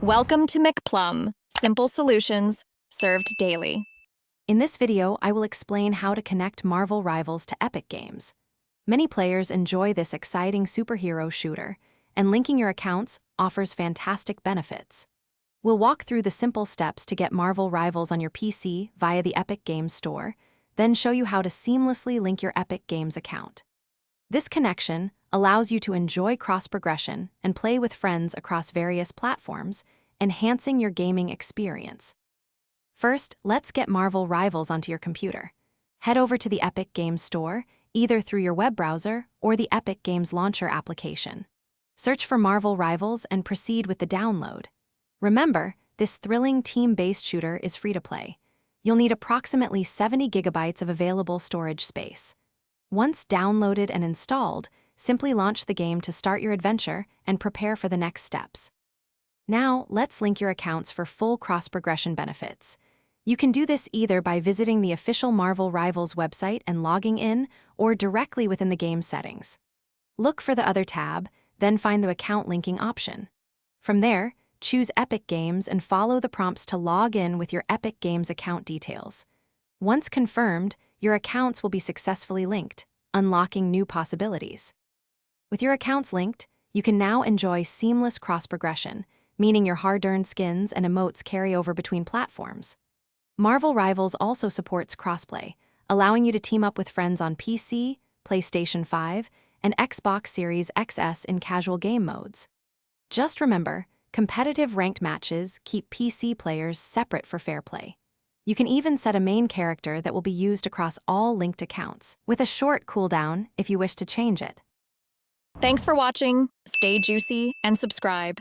Welcome to McPlum, simple solutions served daily. In this video, I will explain how to connect Marvel Rivals to Epic Games. Many players enjoy this exciting superhero shooter, and linking your accounts offers fantastic benefits. We'll walk through the simple steps to get Marvel Rivals on your PC via the Epic Games Store, then show you how to seamlessly link your Epic Games account. This connection allows you to enjoy cross-progression and play with friends across various platforms, enhancing your gaming experience. First, let's get Marvel Rivals onto your computer. Head over to the Epic Games Store, either through your web browser or the Epic Games Launcher application. Search for Marvel Rivals and proceed with the download. Remember, this thrilling team-based shooter is free to play. You'll need approximately 70 gigabytes of available storage space. Once downloaded and installed, simply launch the game to start your adventure and prepare for the next steps. Now, let's link your accounts for full cross-progression benefits. You can do this either by visiting the official Marvel Rivals website and logging in, or directly within the game settings. Look for the Other tab, then find the account linking option. From there, choose Epic Games and follow the prompts to log in with your Epic Games account details. Once confirmed, your accounts will be successfully linked, unlocking new possibilities. With your accounts linked, you can now enjoy seamless cross-progression, meaning your hard-earned skins and emotes carry over between platforms. Marvel Rivals also supports crossplay, allowing you to team up with friends on PC, PlayStation 5, and Xbox Series XS in casual game modes. Just remember, competitive ranked matches keep PC players separate for fair play. You can even set a main character that will be used across all linked accounts, with a short cooldown if you wish to change it. Thanks for watching, stay juicy, and subscribe.